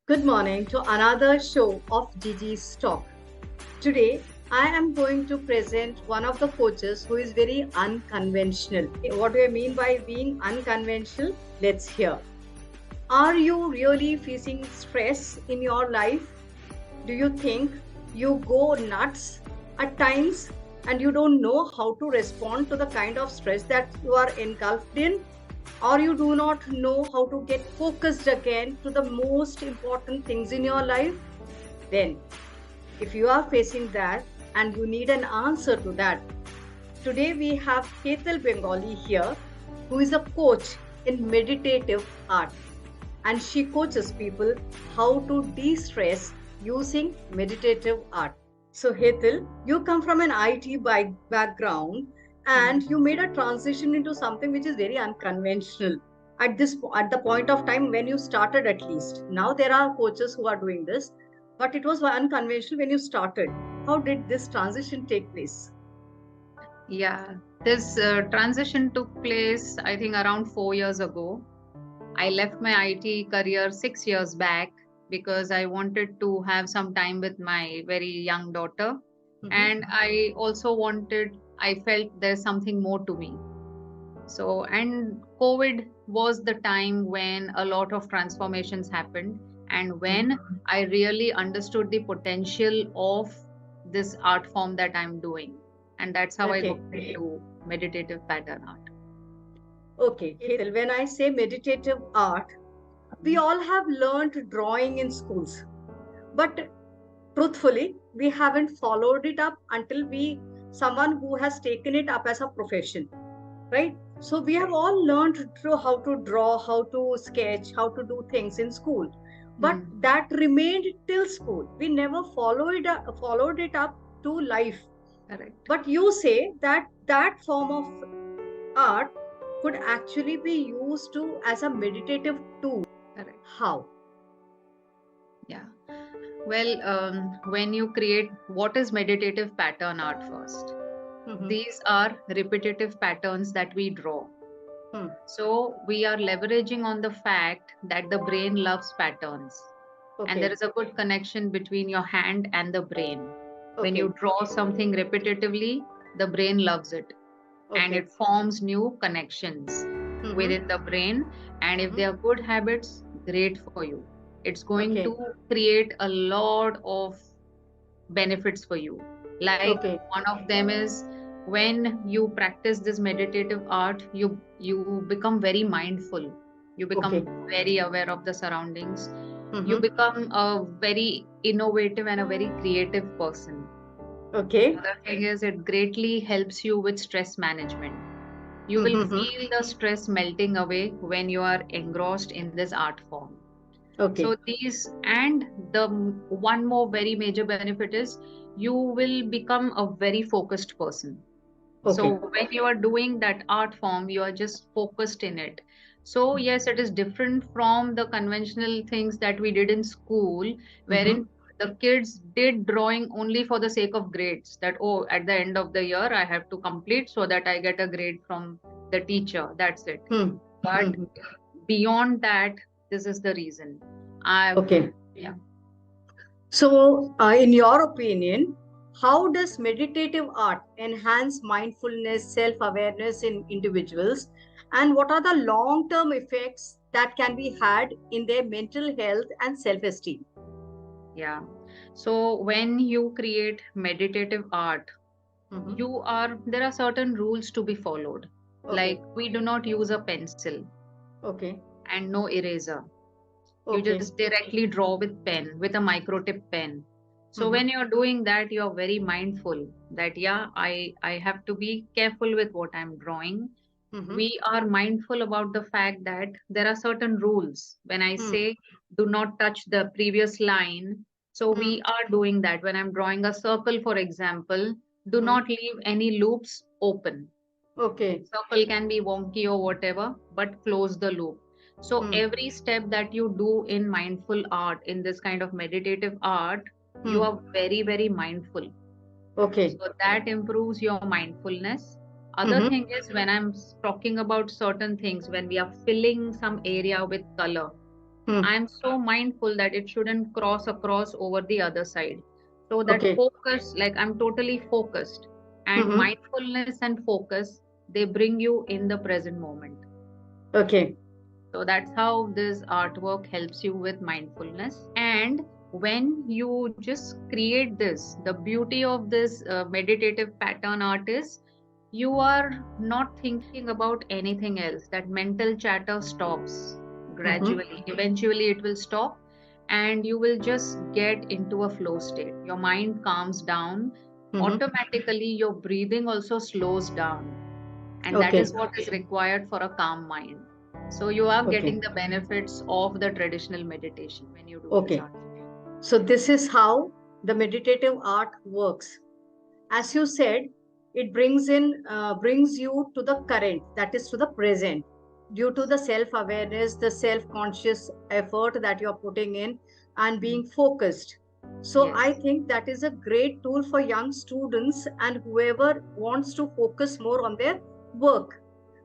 Good morning to another show of Gigi's Talk. Today, I am going to present one of the coaches who is very unconventional. What do I mean by being unconventional? Let's hear. Are you really facing stress in your life? Do you think you go nuts at times and you don't know how to respond to the kind of stress that you are engulfed in? Or you do not know how to get focused again to the most important things in your life? Then, if you are facing that and you need an answer to that, today we have Hetal Bengali here, who is a coach in meditative art, and she coaches people how to de-stress using meditative art. So Hetal, you come from an IT background and you made a transition into something which is very unconventional at the point of time when you started. At least now there are coaches who are doing this, but it was unconventional when you started. How did this transition take place? Yeah, this transition took place, I think, around 4 years ago. I left my IT career 6 years back because I wanted to have some time with my very young daughter. And I also I felt there's something more to me. So, and COVID was the time when a lot of transformations happened, and when I really understood the potential of this art form that I'm doing. And that's how I got into meditative pattern art. Okay, Hetal, when I say meditative art, we all have learned drawing in schools, but truthfully, we haven't followed it up until someone who has taken it up as a profession, right? So we have all learned through how to draw, how to sketch, how to do things in school, but that remained till school. We never followed it up to life. Correct. But you say that that form of art could actually be used as a meditative tool. Correct. How? Yeah. Well, when you create, what is meditative pattern art first? These are repetitive patterns that we draw. So we are leveraging on the fact that the brain loves patterns. And there is a good connection between your hand and the brain. When you draw something repetitively, the brain loves it. And it forms new connections within the brain. And if they are good habits, great for you. It's going to create a lot of benefits for you. Like one of them is, when you practice this meditative art, you become very mindful. You become very aware of the surroundings. You become a very innovative and a very creative person. The other thing is, it greatly helps you with stress management. You will feel the stress melting away when you are engrossed in this art form. So these, and the one more very major benefit is, you will become a very focused person. So when you are doing that art form, you are just focused in it. So yes, it is different from the conventional things that we did in school, wherein the kids did drawing only for the sake of grades, that, oh, at the end of the year, I have to complete so that I get a grade from the teacher. That's it. But beyond that, this is the reason. Yeah. So, in your opinion, how does meditative art enhance mindfulness, self-awareness in individuals? And what are the long-term effects that can be had in their mental health and self-esteem? Yeah. So when you create meditative art, there are certain rules to be followed. Like, we do not use a pencil. And no eraser. You just directly draw with pen, with a micro tip pen. So when you're doing that, you're very mindful that, yeah, I have to be careful with what I'm drawing. We are mindful about the fact that there are certain rules. When I say do not touch the previous line, so we are doing that. When I'm drawing a circle, for example, do not leave any loops open. Circle can be wonky or whatever, but close the loop. So every step that you do in mindful art, in this kind of meditative art, you are very, very mindful. So that improves your mindfulness. Other thing is, when I'm talking about certain things, when we are filling some area with color, I'm so mindful that it shouldn't cross across over the other side. So that Okay. focus, like I'm totally focused. And mindfulness and focus, they bring you in the present moment. Okay. So that's how this artwork helps you with mindfulness. And when you just create this, the beauty of this meditative pattern art is you are not thinking about anything else. That mental chatter stops gradually. Eventually, it will stop and you will just get into a flow state. Your mind calms down. Automatically, your breathing also slows down. And that is what is required for a calm mind. So you are getting the benefits of the traditional meditation when you do this art. So this is how the meditative art works. As you said, it brings you to the current, that is to the present, due to the self-awareness, the self-conscious effort that you're putting in and being focused. So I think that is a great tool for young students and whoever wants to focus more on their work.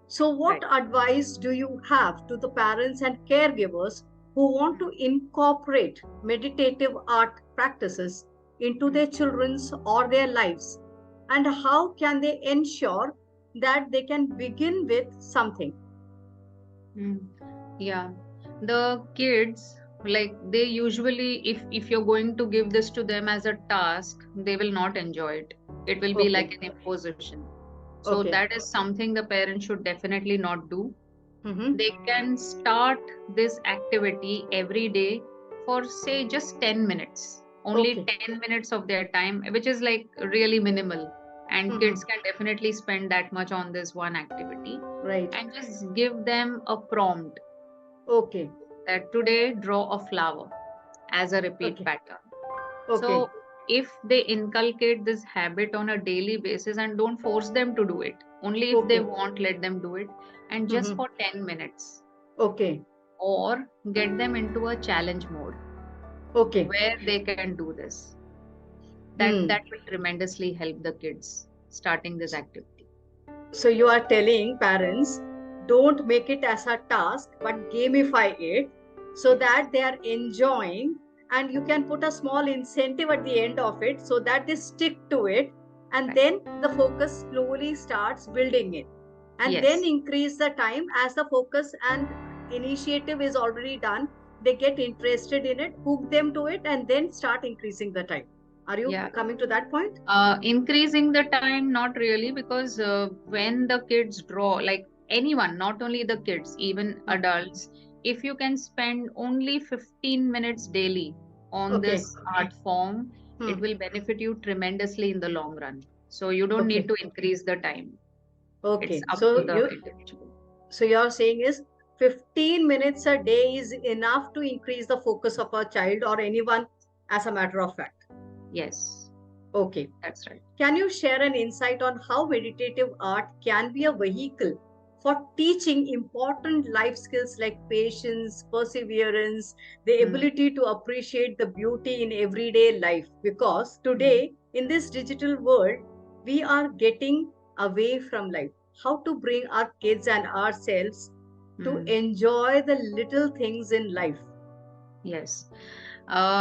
So what advice do you have to the parents and caregivers who want to incorporate meditative art practices into their children's or their lives? And how can they ensure that they can begin with something? Yeah, the kids, like they usually, if you're going to give this to them as a task, they will not enjoy it. It will be like an imposition. So that is something the parents should definitely not do. They can start this activity every day for say just 10 minutes. Only 10 minutes of their time, which is like really minimal. And kids can definitely spend that much on this one activity. Right. And just give them a prompt. Okay. That today draw a flower as a repeat pattern. So if they inculcate this habit on a daily basis and don't force them to do it, only if they want, let them do it, and just for 10 minutes. Or get them into a challenge mode. Where they can do this. That will tremendously help the kids starting this activity. So you are telling parents, don't make it as a task, but gamify it so that they are enjoying, and you can put a small incentive at the end of it so that they stick to it, and then the focus slowly starts building it, and then increase the time as the focus and initiative is already done. They get interested in it, hook them to it, and then start increasing the time. Are you coming to that point? Increasing the time, not really, because when the kids draw, like anyone, not only the kids, even adults, if you can spend only 15 minutes daily on this art form, it will benefit you tremendously in the long run. So you don't need to increase the time. It's up to the individual. So you're saying is 15 minutes a day is enough to increase the focus of a child or anyone, as a matter of fact. Yes. Okay. That's right. Can you share an insight on how meditative art can be a vehicle for teaching important life skills like patience, perseverance, the ability to appreciate the beauty in everyday life? Because today, in this digital world, we are getting away from life. How to bring our kids and ourselves to enjoy the little things in life? Yes.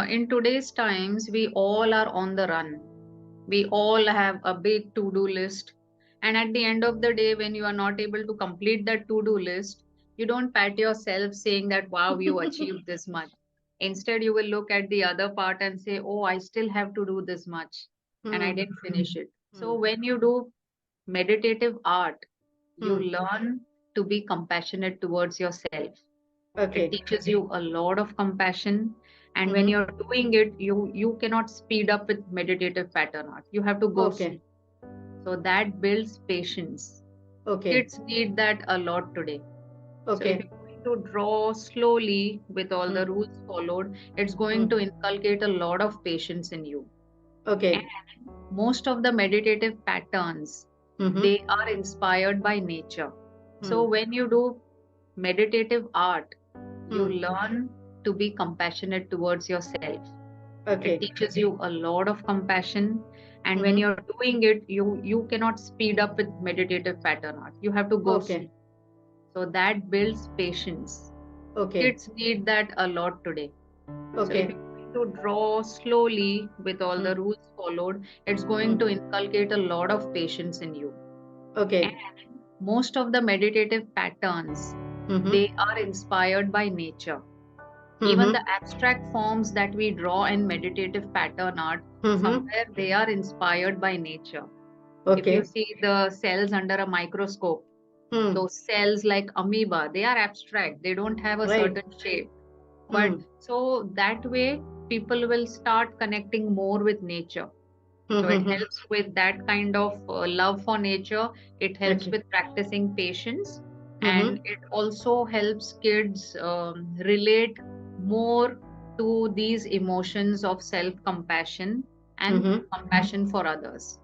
In today's times, we all are on the run. We all have a big to-do list. And at the end of the day, when you are not able to complete that to-do list, you don't pat yourself saying that, wow, you achieved this much. Instead, you will look at the other part and say, oh, I still have to do this much. And I didn't finish it. So when you do meditative art, you learn to be compassionate towards yourself. It teaches you a lot of compassion. And when you're doing it, you cannot speed up with meditative pattern art. You have to go slow. So that builds patience. Kids need that a lot today. So if you're going to draw slowly with all the rules followed, it's going to inculcate a lot of patience in you. And most of the meditative patterns, they are inspired by nature. So when you do meditative art, you learn to be compassionate towards yourself. It teaches you a lot of compassion. And when you're doing it, you cannot speed up with meditative pattern art. You have to go slow. So that builds patience. Okay. Kids need that a lot today. So if Okay. you to draw slowly with all the rules followed, it's going to inculcate a lot of patience in you. Okay. And most of the meditative patterns, they are inspired by nature. Even the abstract forms that we draw in meditative pattern art, somewhere they are inspired by nature. If you Okay. see the cells under a microscope, those cells like amoeba, they are abstract. They don't have a Right. certain shape. But so that way, people will start connecting more with nature. So it helps with that kind of love for nature. It helps Okay. with practicing patience, and it also helps kids relate more to these emotions of self-compassion and compassion for others.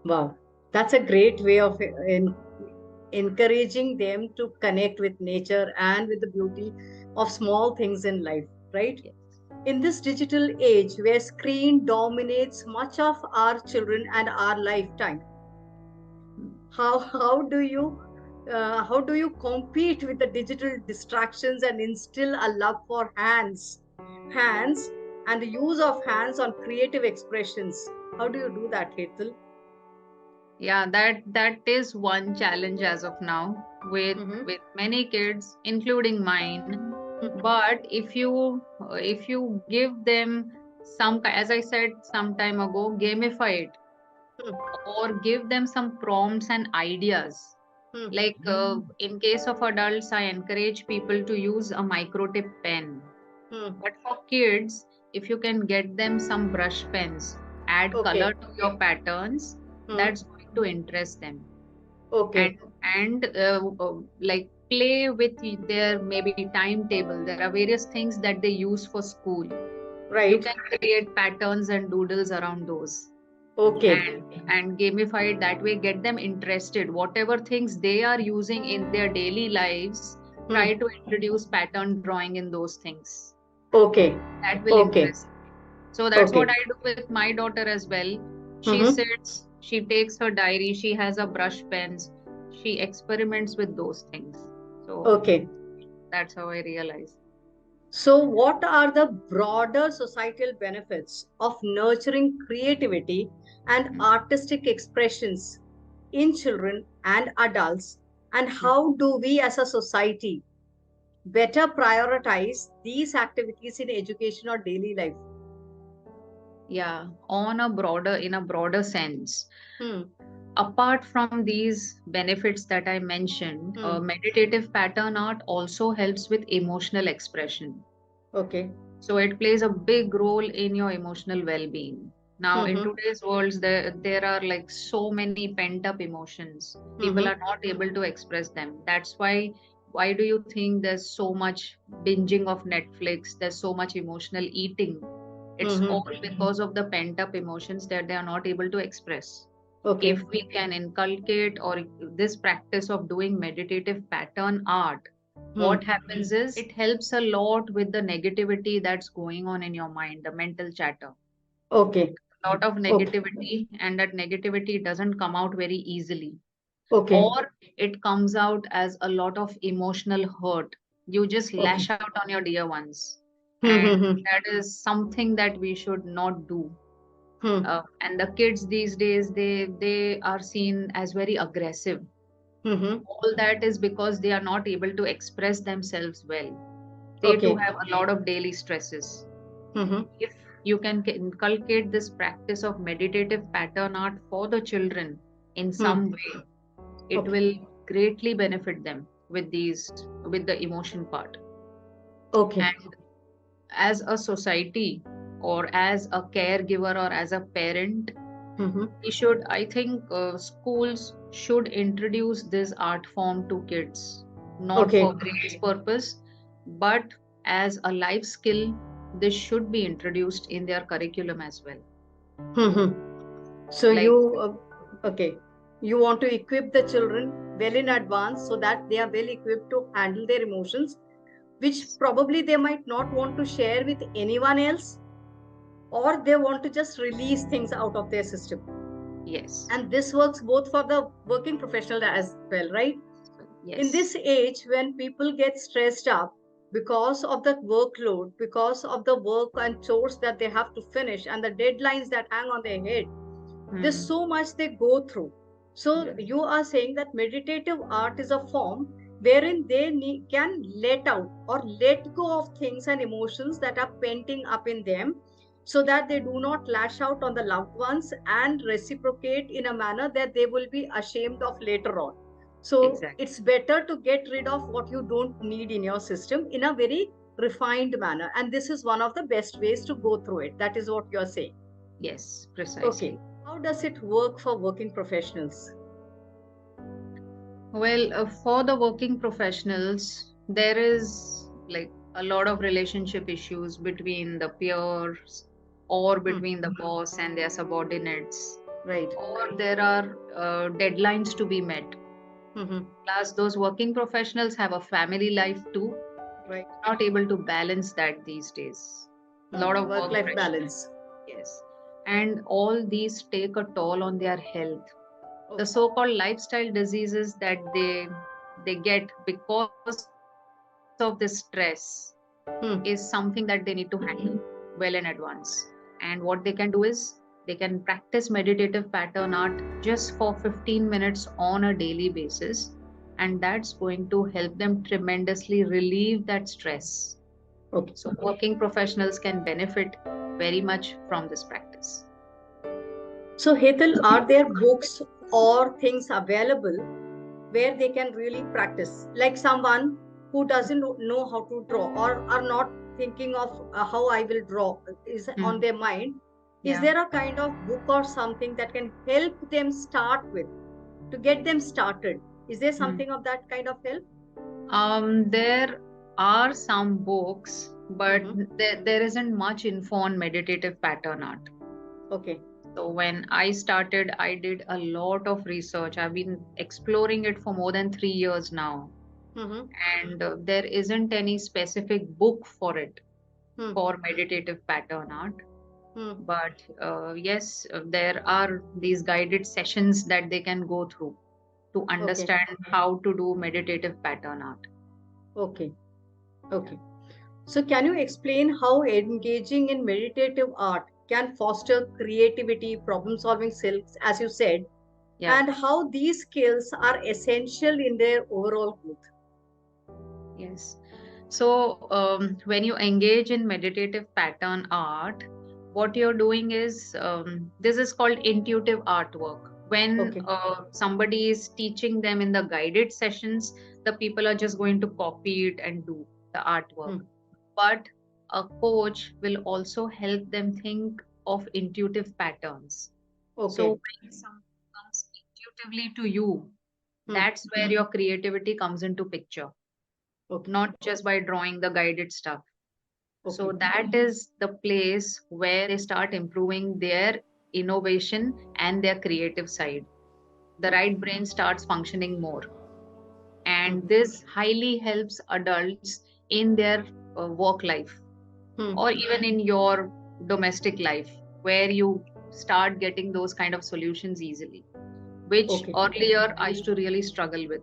Wow. That's a great way of encouraging them to connect with nature and with the beauty of small things in life, right? Yes. In this digital age where screen dominates much of our children and our lifetime, how do you compete with the digital distractions and instill a love for hands and the use of hands on creative expressions? How do you do that, Hetal? Yeah, that is one challenge as of now with Mm-hmm. with many kids, including mine. But if you give them some, as I said some time ago, gamify it or give them some prompts and ideas. Like in case of adults, I encourage people to use a micro tip pen. But for kids, if you can get them some brush pens, add Okay. color to your patterns, that's going to interest them. Okay. And like play with their maybe timetable. There are various things that they use for school. You Right. can create patterns and doodles around those Okay. and gamify it that way. Get them interested. Whatever things they are using in their daily lives, try to introduce pattern drawing in those things. Okay. That will Okay. interest. So that's what Okay. I do with my daughter as well. She Mm-hmm. sits, she takes her diary, she has a brush pens, she experiments with those things. So Okay. that's how I realize. So, what are the broader societal benefits of nurturing creativity and artistic expressions in children and adults? And how do we as a society better prioritize these activities in education or daily life? Yeah, in a broader sense. Hmm. Apart from these benefits that I mentioned, Hmm. meditative pattern art also helps with emotional expression. Okay. So it plays a big role in your emotional well-being. Now, in Mm-hmm. today's world, there are like so many pent-up emotions. People Mm-hmm. are not able to express them. That's why do you think there's so much binging of Netflix? There's so much emotional eating. It's all Mm-hmm. because of the pent-up emotions that they are not able to express. Okay. If we can inculcate or this practice of doing meditative pattern art, Hmm. what happens is it helps a lot with the negativity that's going on in your mind, the mental chatter. Okay. A lot of Okay. negativity, and that negativity doesn't come out very easily, Okay. or it comes out as a lot of emotional hurt. You just Okay. lash out on your dear ones, Hmm. and Hmm. that is something that we should not do. Hmm. And the kids these days, they are seen as very aggressive. Hmm. Hmm. All that is because they are not able to express themselves well. They too Okay. have a lot of daily stresses. Hmm. If you can inculcate this practice of meditative pattern art for the children in Hmm. some way, it Okay. will greatly benefit them with the emotion part. Okay. And as a society or as a caregiver or as a parent, Hmm. we should, I think, schools should introduce this art form to kids, not Okay. for grades purpose, but as a life skill. This should be introduced in their curriculum as well. Hmm. So Like, okay, you want to equip the children well in advance so that they are well equipped to handle their emotions, which probably they might not want to share with anyone else, or they want to just release things out of their system. yes, And this works both for the working professional as well, right? In yes, this age, when people get stressed up, because of the workload, because of the work and chores that they have to finish and the deadlines that hang on their head, there's so much they go through. So Yes. you are saying that meditative art is a form wherein they can let out or let go of things and emotions that are penting up in them, so that they do not lash out on the loved ones and reciprocate in a manner that they will be ashamed of later on. So Exactly. it's better to get rid of what you don't need in your system in a very refined manner. And this is one of the best ways to go through it. That is what you're saying. Yes, Okay. precisely. How does it work for working professionals? Well, for the working professionals, there is like a lot of relationship issues between the peers or between the boss and their subordinates, Right. or there are deadlines to be met. Plus, those working professionals have a family life too, Right. not able to balance that these days. A lot of work Work-life pressure. balance. Yes. And all these take a toll on their health. The Okay. so-called lifestyle diseases that they get because of this stress is something that they need to handle well in advance. And what they can do is they can practice meditative pattern art just for 15 minutes on a daily basis, and that's going to help them tremendously relieve that stress. Okay. So working professionals can benefit very much from this practice. So, Hetal, are there books or things available where they can really practice? Like someone who doesn't know how to draw or are not thinking of how I will draw is on their mind. Is Yeah. there a kind of book or something that can help them start with, to get them started? Is there something of that kind of help? There are some books, but there isn't much info on meditative pattern art. Okay. So when I started, I did a lot of research. I've been exploring it for more than 3 years now. And there isn't any specific book for it, for meditative pattern art. But yes, there are these guided sessions that they can go through to Okay. understand how to do meditative pattern art. Okay. Okay. So, can you explain how engaging in meditative art can foster creativity, problem solving skills, as you said, Yeah. and how these skills are essential in their overall growth? Yes. So when you engage in meditative pattern art, what you're doing is this is called intuitive artwork. When Okay. somebody is teaching them in the guided sessions, the people are just going to copy it and do the artwork. But a coach will also help them think of intuitive patterns. Okay. So when something comes intuitively to you, that's where your creativity comes into picture, Okay. not just by drawing the guided stuff. Okay. So that is the place where they start improving their innovation and their creative side. The right brain starts functioning more. And this highly helps adults in their work life or even in your domestic life, where you start getting those kind of solutions easily, which Okay. earlier I used to really struggle with.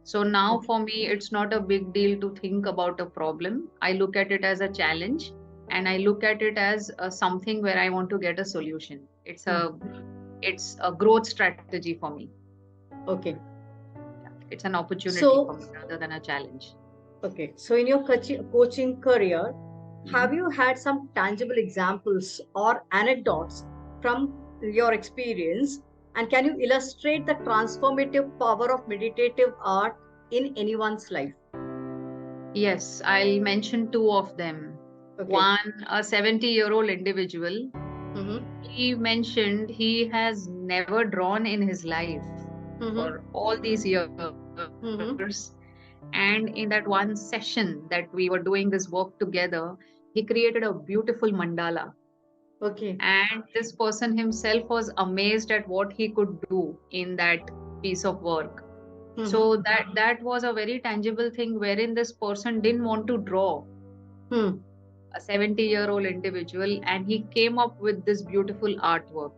So now for me, it's not a big deal to think about a problem. I look at it as a challenge, and I look at it as something where I want to get a solution. It's a growth strategy for me. Okay. It's an opportunity So, for me rather than a challenge. okay. So, in your coaching career, have Mhm. you had some tangible examples or anecdotes from your experience? And can you illustrate the transformative power of meditative art in anyone's life? Yes, I'll mention two of them. Okay. One, a 70-year-old individual. He mentioned he has never drawn in his life for all these years. And in that one session that we were doing this work together, he created a beautiful mandala. Okay. And this person himself was amazed at what he could do in that piece of work. So that was a very tangible thing wherein this person didn't want to draw, a 70-year-old individual, and he came up with this beautiful artwork.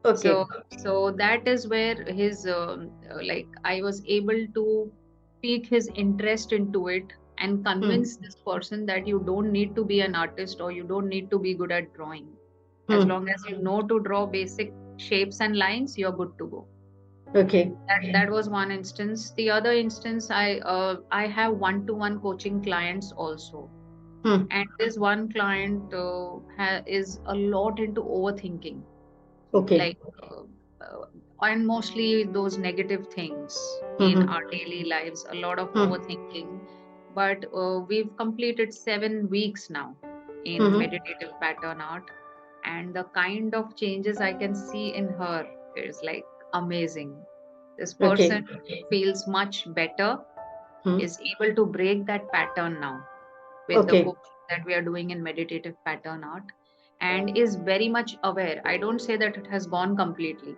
Okay. So that is where his like I was able to pique his interest into it, and convince this person that you don't need to be an artist or you don't need to be good at drawing. As long as you know to draw basic shapes and lines, you're good to go. Okay. That was one instance. The other instance, I have one-to-one coaching clients also. And this one client is a lot into overthinking. Okay. Like, and mostly those negative things in our daily lives, a lot of overthinking. But we've completed 7 weeks now in meditative pattern art. And the kind of changes I can see in her is like amazing. This person feels much better, is able to break that pattern now with the coaching that we are doing in meditative pattern art, and is very much aware. I don't say that it has gone completely.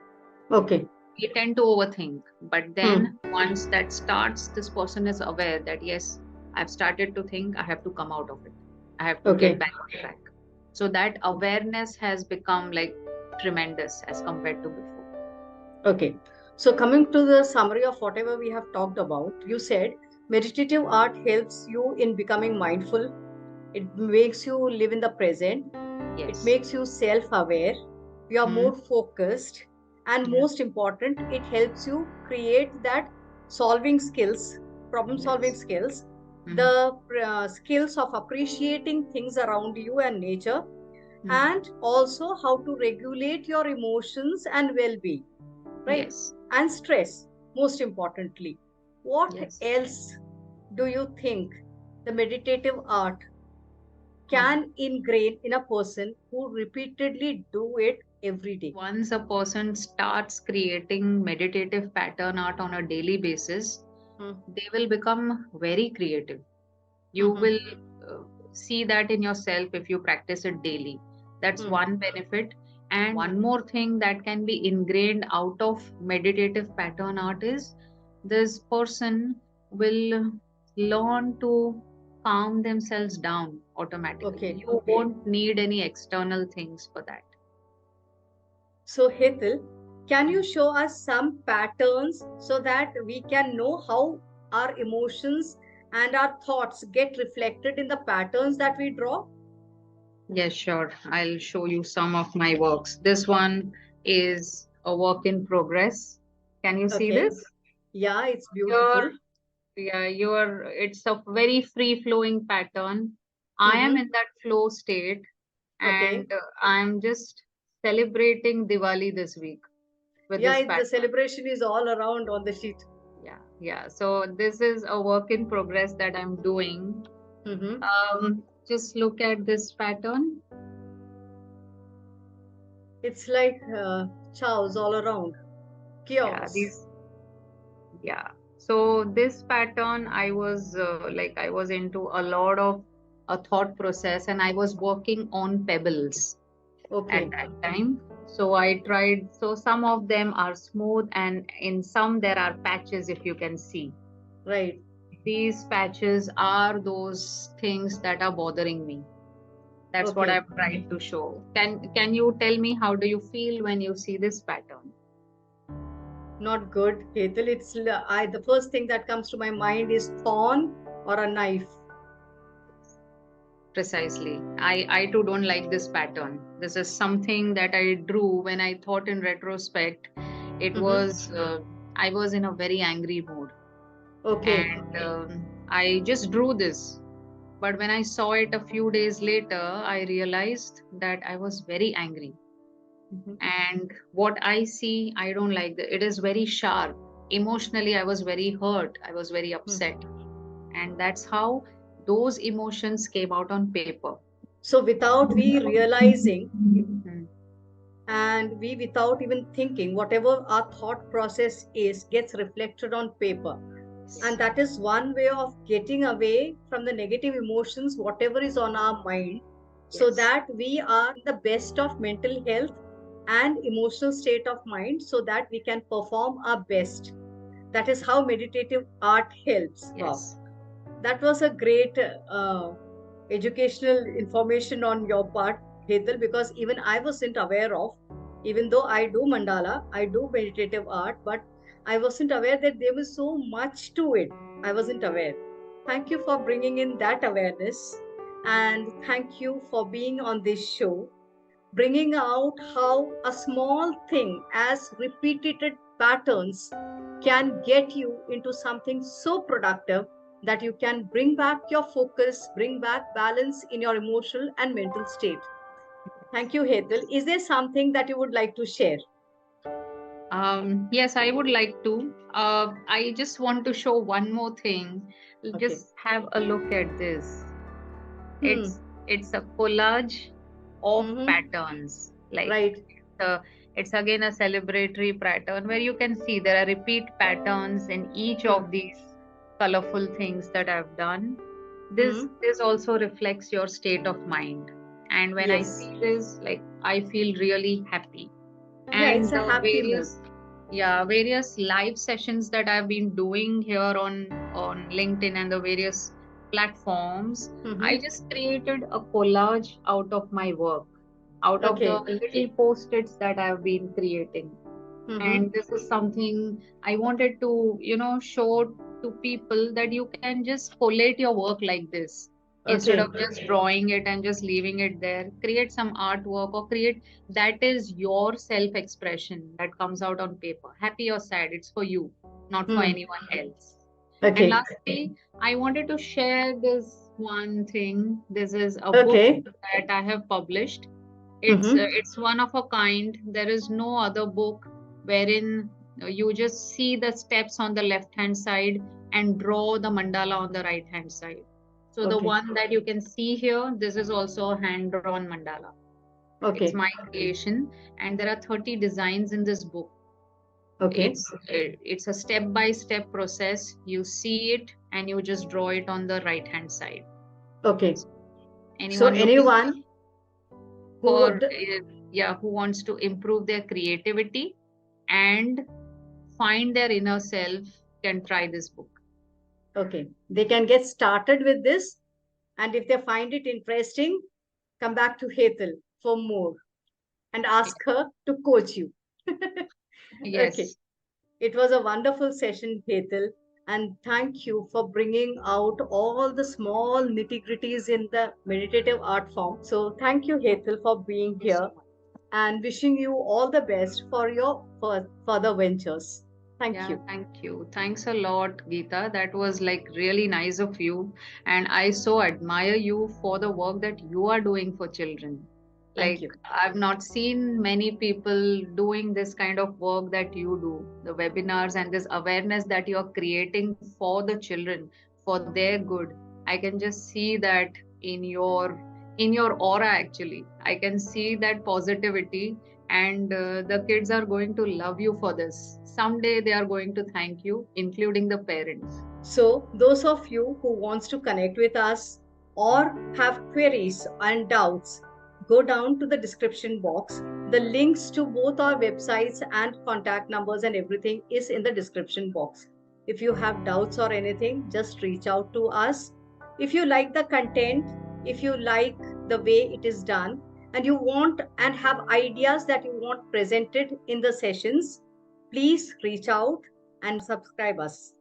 Okay. We tend to overthink, but then once that starts, this person is aware that yes, I've started to think, I have to come out of it. I have to get back on track. So that awareness has become like tremendous as compared to before. Okay. So coming to the summary of whatever we have talked about, you said meditative art helps you in becoming mindful. It makes you live in the present. Yes. It makes you self-aware. You are more focused. And most important, it helps you create that solving skills, problem-solving skills, the skills of appreciating things around you and nature, and also how to regulate your emotions and well-being, right? Yes. And stress, most importantly. What else do you think the meditative art can ingrain in a person who repeatedly do it every day? Once a person starts creating meditative pattern art on a daily basis, they will become very creative. You will see that in yourself if you practice it daily. That's one benefit. And one more thing that can be ingrained out of meditative pattern art is this person will learn to calm themselves down automatically. You won't need any external things for that. So, Hetal, can you show us some patterns so that we can know how our emotions and our thoughts get reflected in the patterns that we draw? Yes, sure. I'll show you some of my works. This one is a work in progress. Can you see this? Yeah, it's beautiful. It's a very free flowing pattern. I am in that flow state, and I'm just celebrating Diwali this week with this pattern. The celebration is all around on the sheet. Yeah. So this is a work in progress that I'm doing. Just look at this pattern. It's like chows all around. Chaos. So this pattern, I was into a lot of a thought process, and I was working on pebbles at that time. So I tried. So some of them are smooth, and in some there are patches, if you can see. Right. These patches are those things that are bothering me. That's what I've tried to show. Can you tell me how do you feel when you see this pattern? Not good, Hetal. It's the first thing that comes to my mind is thorn or a knife. Precisely. I too don't like this pattern. This is something that I drew when I thought in retrospect. It was I was in a very angry mood. And I just drew this. But when I saw it a few days later, I realized that I was very angry. And what I see, I don't like that. It is very sharp. Emotionally, I was very hurt. I was very upset. And that's how those emotions came out on paper. So without we realizing and we without even thinking, whatever our thought process is gets reflected on paper. And that is one way of getting away from the negative emotions, whatever is on our mind, so that we are the best of mental health and emotional state of mind, so that we can perform our best. That is how meditative art helps. Yes. Wow. That was a great educational information on your part, Hetal, because even I wasn't aware of, even though I do mandala, I do meditative art, but I wasn't aware that there was so much to it. I wasn't aware. Thank you for bringing in that awareness. And thank you for being on this show, bringing out how a small thing as repeated patterns can get you into something so productive that you can bring back your focus, bring back balance in your emotional and mental state. Thank you, Hetal. Is there something that you would like to share? Yes, I would like to. I just want to show one more thing. Okay. Just have a look at this. Hmm. It's a collage of patterns. Like Right. it's again a celebratory pattern where you can see there are repeat patterns in each of these colorful things that I've done. This also reflects your state of mind. And when I see this, like I feel really happy. Yeah, And it's a the happy mood. various live sessions that I've been doing here on LinkedIn and the various platforms, I just created a collage out of my work, out of the little post-its that I've been creating. And this is something I wanted to, show to people that you can just collate your work like this. Instead of just drawing it and just leaving it there, create some artwork or create that is your self-expression that comes out on paper. Happy or sad, it's for you, not for anyone else. And lastly, I wanted to share this one thing. This is a book that I have published. It's one of a kind. There is no other book wherein you just see the steps on the left hand side and draw the mandala on the right hand side. So the one that you can see here, this is also a hand drawn mandala. It's my creation, and there are 30 designs in this book. It's a step by step process. You see it and you just draw it on the right hand side. Anyone who wants to improve their creativity and find their inner self can try this book. They can get started with this, and if they find it interesting, come back to Hetal for more and ask her to coach you. Yes. It was a wonderful session, Hetal, and thank you for bringing out all the small nitty-gritties in the meditative art form. So thank you, Hetal, for being here, and wishing you all the best for your further ventures. Thank you. Thank you. Thanks a lot, Geeta. That was like really nice of you. And I so admire you for the work that you are doing for children. Thank you. I've not seen many people doing this kind of work that you do, the webinars and this awareness that you're creating for the children, for their good. I can just see that in your aura. Actually, I can see that positivity, and the kids are going to love you for this. Someday they are going to thank you, including the parents. So those of you who wants to connect with us or have queries and doubts, go down to the description box. The links to both our websites and contact numbers and everything is in the description box. If you have doubts or anything, just reach out to us. If you like the content, if you like the way it is done, and you want and have ideas that you want presented in the sessions, please reach out and subscribe us.